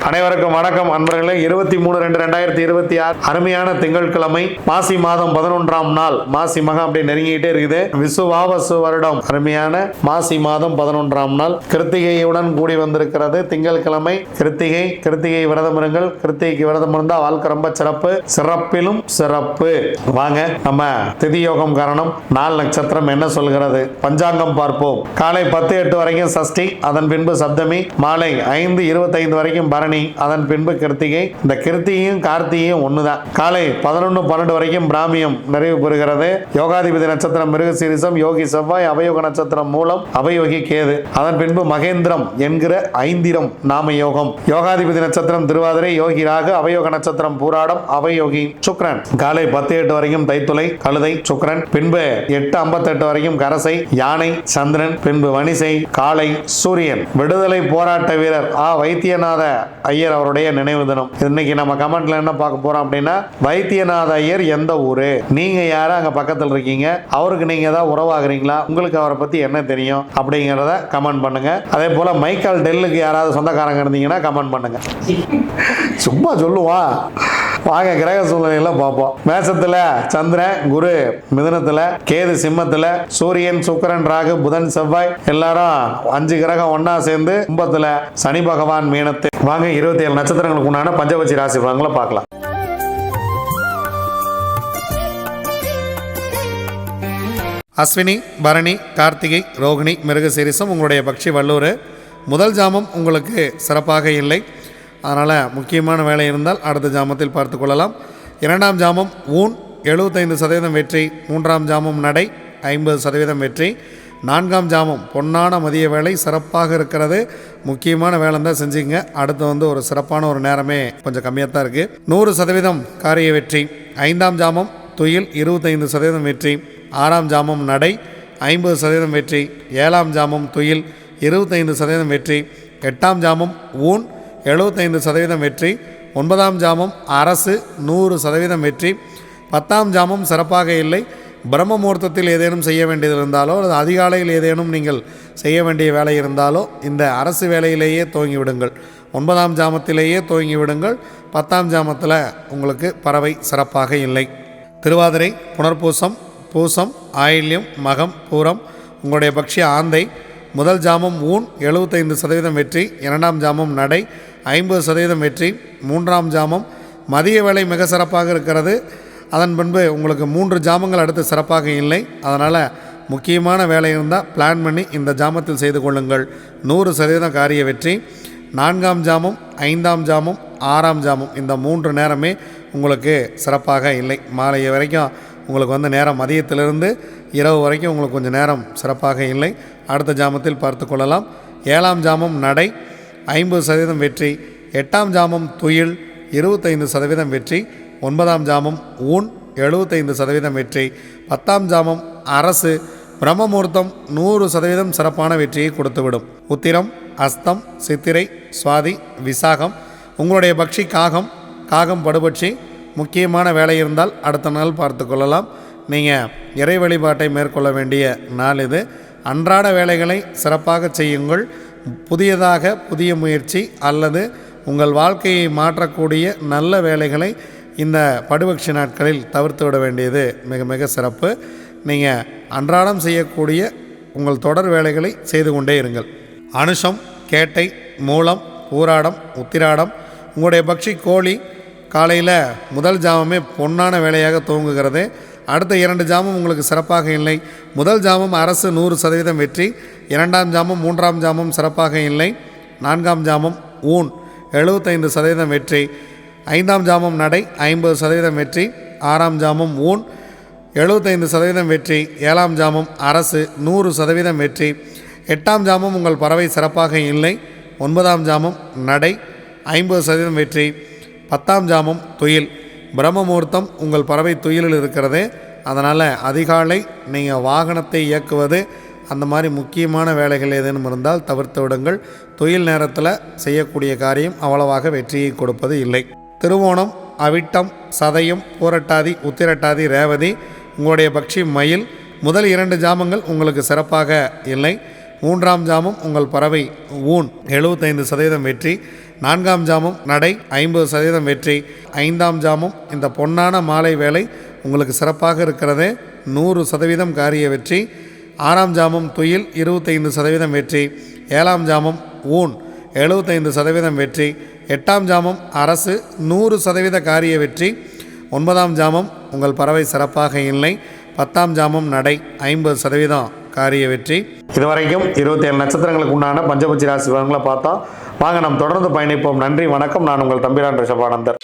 அனைவருக்கும் வணக்கம் அன்பர்களே. 23/2/2026 அருமையான திங்கட்கிழமை, மாசி மாதம் 11ஆம் நாள். மாசி மகம் அப்படி நெருங்கிட்டே இருக்குது. விசுவாவசு வருடம் அருமையான மாசி மாதம் 11ஆம் நாள் கிருத்திகையுடன் கூடி வந்திருக்கிறது. திங்கட்கிழமை கிருத்திகை விரதம் இருங்கள். கிருத்திகைக்கு விரதம் இருந்தால் வாழ்க்கை ரொம்ப சிறப்பு, சிறப்பிலும் சிறப்பு. வாங்க நம்ம திதி யோகம் காரணம் நாள் நட்சத்திரம் என்ன சொல்கிறது பஞ்சாங்கம் பார்ப்போம். காலை 10:08 வரைக்கும் சஷ்டி, அதன் பின்பு சப்தமி, மாலை 5:25 வரைக்கும் பரணி, அதன் பின்பு கிருத்திகை. இந்த கிருத்திகையும் கார்த்திகையும் ஒண்ணுதான். காலை 11:12 வரைக்கும் பிராமியம் நிறைவு பெறுகிறது. யோகாதிபதி நட்சத்திரம் மிருகசீரிசம், யோகி செவ்வாய், அவயோக நட்சத்திரம் மூலம், அவயோகி கேது. அதன் பின்பு மகேந்திரம் என்கிற ஐந்திரம் நாம யோகம். யோகாதிபதி நட்சத்திரம் திருவாதிரை, யோகி ராகு, அவயோக நட்சத்திரம் பூராடம், அவயோகி சுக்கிரன். காலை 10:08 வரைக்கும் தைத்துளை, கழுதை, சுக்கிரன். பின்பு 8:58 வரைக்கும் கரசை, யானை, சந்திரன். பின்பு வணிசை, காளை, சூரியன். விடுதலை போராட்ட வீரர் வைத்தியநாத ஐயர் அவருடைய நினைவு தினம். இன்னைக்கு நம்ம கமெண்ட்ல என்ன பார்க்க போறோம் அப்படின்னா, வைத்தியநாத ஐயர் எந்த ஊரு, நீங்க யாரு, அங்க பக்கத்தில் இருக்கீங்க, அவருக்கு நீங்க ஏதாவது உறவாகிறீங்களா, உங்களுக்கு அவரை பத்தி என்ன தெரியும் அப்படிங்கிறத கமெண்ட் பண்ணுங்க. அதே போல மைக்கேல் டெல்லுக்கு யாராவது சொந்தக்காரங்க இருந்தீங்கன்னா கமெண்ட் பண்ணுங்க. சும்மா சொல்லுவா. வாங்க கிரக சூழ்நிலையெல்லாம் பார்ப்போம். மேசத்துல சந்திரன், குரு மிதுனத்துல, கேது சிம்மத்துல, சூரியன், சுக்கிரன், ராகு, புதன், செவ்வாய் எல்லாரும் 5 கிரகம் ஒன்னா சேர்ந்து கும்பத்துல, சனி பகவான் மீனத்து. வாங்க 27 நட்சத்திரங்களுக்கு உண்டான பஞ்சபட்சி ராசி பலன்களை பார்க்கலாம். அஸ்வினி, பரணி, கார்த்திகை, ரோகிணி, மிருகசீரிசம் உங்களுடைய பக்ஷி வல்லூர். முதல் ஜாமம் உங்களுக்கு சிறப்பாக இல்லை, அதனால் முக்கியமான வேலை இருந்தால் அடுத்த ஜாமத்தில் பார்த்து கொள்ளலாம். 2ஆம் ஜாமம் ஊன் 75% வெற்றி, 3ஆம் ஜாமம் நடை 50% வெற்றி, 4ஆம் ஜாமம் பொன்னான மதிய வேலை சிறப்பாக இருக்கிறது. முக்கியமான வேலை தான் செஞ்சுங்க. அடுத்து ஒரு சிறப்பான ஒரு நேரமே கொஞ்சம் கம்மியாக தான் இருக்குது. 100% காரிய வெற்றி. 5ஆம் ஜாமம் துயில் 25% வெற்றி, 6ஆம் ஜாமம் நடை 50% வெற்றி, 7ஆம் ஜாமம் துயில் 25% வெற்றி, 8ஆம் ஜாமம் ஊன் 75% வெற்றி, 9ஆம் ஜாமம் அரசு 100% வெற்றி, 10ஆம் ஜாமம் சிறப்பாக இல்லை. பிரம்ம முகூர்த்தத்தில் ஏதேனும் செய்ய வேண்டியது இருந்தாலோ அல்லது அதிகாலையில் ஏதேனும் நீங்கள் செய்ய வேண்டிய வேலை இருந்தாலோ இந்த அரசு வேலையிலேயே துவங்கி விடுங்கள். 9ஆம் ஜாமத்திலேயே துவங்கி விடுங்கள். 10ஆம் ஜாமத்தில் உங்களுக்கு பறவை சிறப்பாக இல்லை. திருவாதிரை, புனர்பூசம், பூசம், ஆயில்யம், மகம், பூரம் உங்களுடைய பக்ஷி ஆந்தை. முதல் ஜாமம் ஊன் 75% வெற்றி, 2ஆம் ஜாமம் நடை 50% வெற்றி, 3ஆம் ஜாமம் மதிய வேலை மிக சிறப்பாக இருக்கிறது. அதன் பின்பு உங்களுக்கு 3 ஜாமங்கள் அடுத்து சிறப்பாக இல்லை. அதனால் முக்கியமான வேலை இருந்தால் பிளான் பண்ணி இந்த ஜாமத்தில் செய்து கொள்ளுங்கள். 100% காரிய வெற்றி. 4ஆம் ஜாமம், 5ஆம் ஜாமம், 6ஆம் ஜாமம் இந்த 3 நேரமே உங்களுக்கு சிறப்பாக இல்லை. மாலை வரைக்கும் உங்களுக்கு நேரம் மதியத்திலிருந்து இரவு வரைக்கும் உங்களுக்கு கொஞ்சம் நேரம் சிறப்பாக இல்லை. அடுத்த ஜாமத்தில் பார்த்து கொள்ளலாம். 7ஆம் ஜாமம் நடை 50% வெற்றி, 8ஆம் ஜாமம் துயில் 25% வெற்றி, 9ஆம் ஜாமம் ஊன் 75% வெற்றி, 10ஆம் ஜாமம் அரசு பிரம்ம முகூர்த்தம் 100% சிறப்பான வெற்றியை கொடுத்துவிடும். உத்திரம், அஸ்தம், சித்திரை, சுவாதி, விசாகம் உங்களுடைய பக்ஷி காகம் படுபட்சி. முக்கியமான வேலை இருந்தால் அடுத்த நாள் பார்த்து கொள்ளலாம். நீங்கள் இறை வழிபாட்டை மேற்கொள்ள வேண்டிய நாள் இது. அன்றாட வேலைகளை சிறப்பாக செய்யுங்கள். புதிய முயற்சி அல்லது உங்கள் வாழ்க்கையை மாற்றக்கூடிய நல்ல வேலைகளை இந்த படுபட்சி நாட்களில் தவிர்த்து விட வேண்டியது மிக மிக சிறப்பு. நீங்கள் அன்றாடம் செய்யக்கூடிய உங்கள் தொடர் வேலைகளை செய்து கொண்டே இருங்கள். அனுஷம், கேட்டை, மூலம், பூராடம், உத்திராடம் உங்களுடைய பக்ஷி கோழி. காலையில் முதல் ஜாமமே பொன்னான வேலையாக துவங்குகிறது. அடுத்த 2 ஜாமம் உங்களுக்கு சிறப்பாக இல்லை. முதல் ஜாமம் அரசு 100% வெற்றி, 2ஆம் ஜாமம் 3ஆம் ஜாமம் சிறப்பாக இல்லை, 4ஆம் ஜாமம் ஊன் 75% வெற்றி, 5ஆம் ஜாமம் நடை 50% வெற்றி, 6ஆம் ஜாமம் ஊன் 75% வெற்றி, 7ஆம் ஜாமம் அரசு 100% வெற்றி, 8ஆம் ஜாமம் உங்கள் பறவை சிறப்பாக இல்லை, 9ஆம் ஜாமம் நடை 50% வெற்றி, 10ஆம் ஜாமம் துயில். பிரம்ம முகூர்த்தம் உங்கள் பறவை துயிலில் இருக்கிறது. அதனால் அதிகாலை நீங்கள் வாகனத்தை இயக்குவது அந்த மாதிரி முக்கியமான வேலைகள் ஏதேனும் இருந்தால் தவிர்த்து விடுங்கள். துயில் நேரத்தில் செய்யக்கூடிய காரியம் அவ்வளவாக வெற்றியை கொடுப்பது இல்லை. திருவோணம், அவிட்டம், சதயம், பூரட்டாதி, உத்திரட்டாதி, ரேவதி உங்களுடைய பக்ஷி மயில். முதல் 2 ஜாமங்கள் உங்களுக்கு சிறப்பாக இல்லை. 3ஆம் ஜாமம் உங்கள் பறவை ஊன் 75% வெற்றி, 4ஆம் ஜாமம் நடை 50% வெற்றி. 5ஆம் ஜாமம் இந்த பொன்னான மாலை வேலை உங்களுக்கு சிறப்பாக இருக்கிறது, 100% காரிய வெற்றி. 6ஆம் ஜாமம் துயில் 25% வெற்றி. 7ஆம் ஜாமம் ஊன் 75% வெற்றி. 8ஆம் ஜாமம் அரசு 100% காரிய வெற்றி. 9ஆம் ஜாமம் உங்கள் பறவை சிறப்பாக இல்லை. 10ஆம் ஜாமம் நடை 50% காரிய வெற்றி. இதுவரைக்கும் 27 நட்சத்திரங்களுக்கு உண்டான பஞ்சபட்சி ராசி பலன்களை பார்த்தோம். வாங்க நாம் தொடர்ந்து பயணிப்போம். நன்றி, வணக்கம். நான் உங்கள் தம்பிரான் ரிஷபானந்தர்.